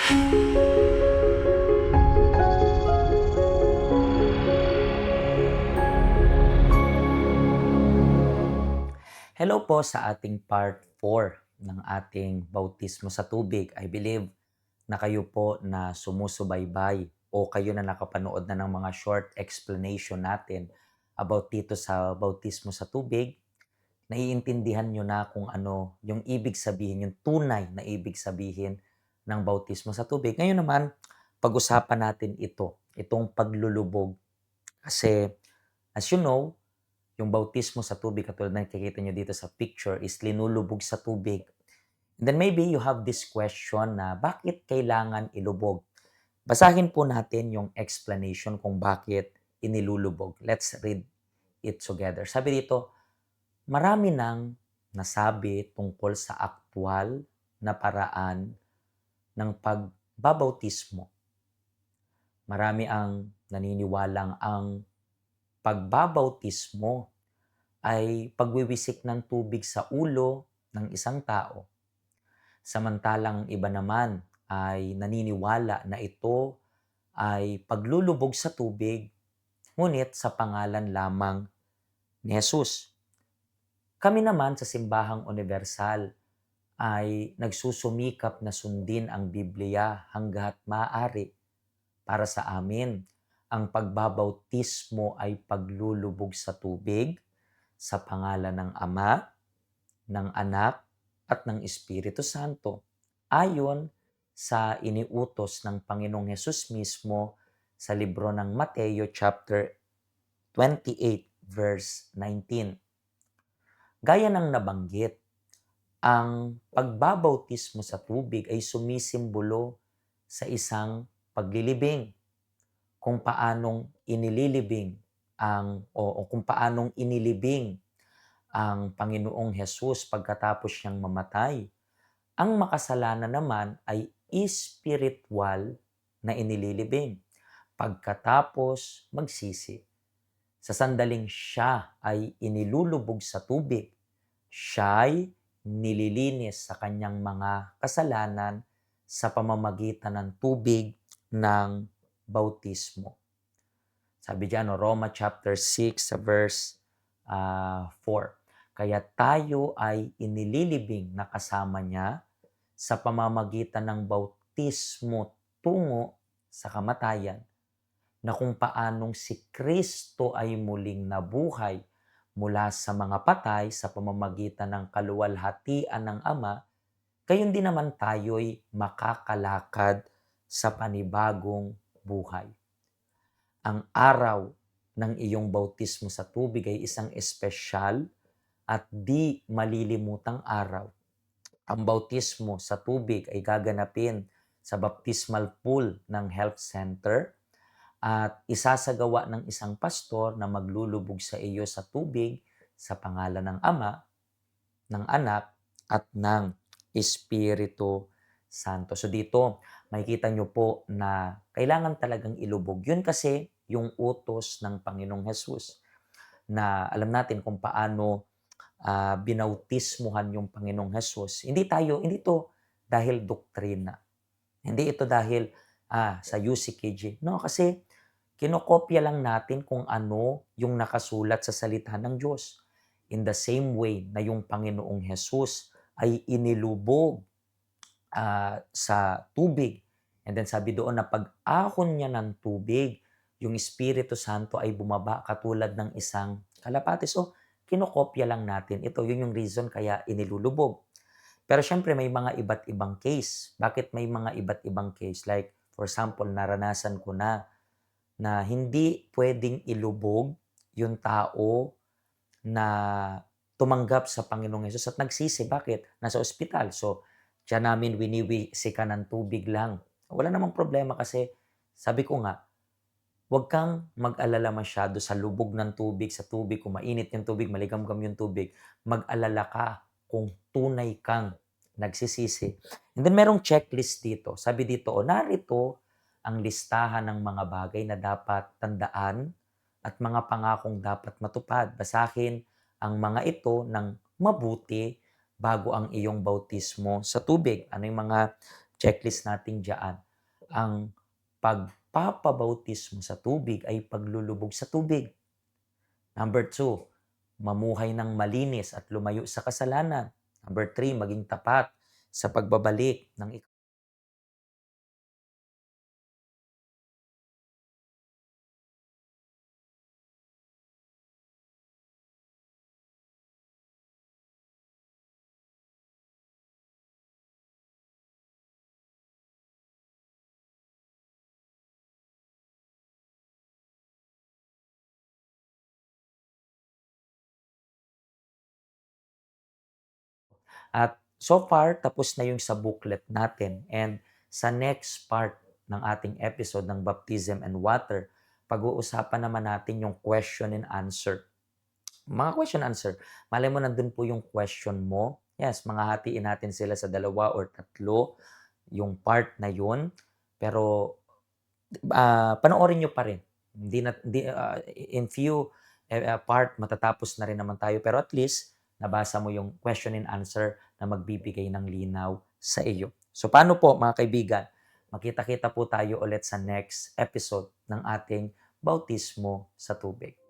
Hello po sa ating part 4 ng ating bautismo sa tubig. I believe na kayo po na sumusubaybay o kayo na nakapanood na ng mga short explanation natin about dito sa bautismo sa tubig. Naiintindihan nyo na kung ano yung ibig sabihin, yung tunay na ibig sabihin ng bautismo sa tubig. Ngayon naman, pag-usapan natin itong paglulubog. Kasi as you know, yung bautismo sa tubig, katulad na nakikita nyo dito sa picture, is linulubog sa tubig. And then maybe you have this question na bakit kailangan ilubog? Basahin po natin yung explanation kung bakit inilulubog. Let's read it together. Sabi dito, marami nang nasabi tungkol sa aktwal na paraan ng pagbabautismo. Marami ang naniniwalang ang pagbabautismo ay pagwiwisik ng tubig sa ulo ng isang tao. Samantalang iba naman ay naniniwala na ito ay paglulubog sa tubig, ngunit sa pangalan lamang ni Jesus. Kami naman sa Simbahang Universal ay nagsusumikap na sundin ang Biblia hangga't maaari. Para sa amin, ang pagbabautismo ay paglulubog sa tubig sa pangalan ng Ama, ng Anak, at ng Espiritu Santo, ayon sa iniutos ng Panginoong Hesus mismo sa libro ng Mateo chapter 28 verse 19. Gaya ng nabanggit, ang pagbabautismo sa tubig ay sumisimbolo sa isang paglilibing, kung paanong inililibing o kung paanong inilibing ang Panginoong Hesus pagkatapos niyang mamatay. Ang makasalanan naman ay espiritual na inililibing pagkatapos magsisi. Sa sandaling siya ay inilulubog sa tubig, siya'y nililinis sa kanyang mga kasalanan sa pamamagitan ng tubig ng bautismo. Sabi diyan, Roma chapter 6 sa verse 4. Kaya tayo ay inililibing na kasama niya sa pamamagitan ng bautismo tungo sa kamatayan, na kung paanong si Kristo ay muling nabuhay mula sa mga patay sa pamamagitan ng kaluwalhatian ng Ama, gayon din naman tayo'y makakalakad sa panibagong buhay. Ang araw ng iyong bautismo sa tubig ay isang espesyal at di malilimutang araw. Ang bautismo sa tubig ay gaganapin sa baptismal pool ng health center at isasagawa ng isang pastor na maglulubog sa iyo sa tubig sa pangalan ng Ama, ng Anak, at ng Espiritu Santo. So dito, makikita nyo po na kailangan talagang ilubog. Yun kasi yung utos ng Panginoong Hesus, na alam natin kung paano binautismuhan yung Panginoong Hesus. Hindi to dahil doktrina. Hindi ito dahil sa UCKJ. No, kasi kinokopya lang natin kung ano yung nakasulat sa salita ng Diyos. In the same way na yung Panginoong Hesus ay inilubog sa tubig. And then sabi doon na pag-ahon niya ng tubig, yung Espiritu Santo ay bumaba katulad ng isang kalapati. So, kinokopya lang natin. Yun yung reason kaya inilulubog. Pero syempre may mga iba't ibang case. Bakit may mga iba't ibang case? Like, for example, naranasan ko na hindi pwedeng ilubog yung tao na tumanggap sa Panginoong Hesus at nagsisi. Bakit? Nasa ospital. So, diyan namin winiwisikan ng tubig lang. Wala namang problema kasi sabi ko nga, huwag kang mag-alala masyado sa lubog ng tubig, sa tubig, kung mainit yung tubig, maligamgam yung tubig. Mag-alala ka kung tunay kang nagsisisi. And then merong checklist dito. Sabi dito, narito ang listahan ng mga bagay na dapat tandaan at mga pangakong dapat matupad. Basahin ang mga ito ng mabuti bago ang iyong bautismo sa tubig. Ano yung mga checklist natin diyan, ang pagpapabautismo sa tubig ay paglulubog sa tubig. Number 2, mamuhay ng malinis at lumayo sa kasalanan. Number 3, maging tapat sa pagbabalik ng At so far, tapos na yung sa booklet natin. And sa next part ng ating episode ng Baptism and Water, pag-uusapan naman natin yung question and answer. Mga question and answer, malay mo nandun po yung question mo. Yes, mga hatiin natin sila sa 2 or 3, yung part na yun. Pero panoorin nyo pa rin. In few part, matatapos na rin naman tayo. Pero at least, nabasa mo yung question and answer na magbibigay ng linaw sa iyo. So paano po mga kaibigan? Makita-kita po tayo ulit sa next episode ng ating Bautismo sa Tubig.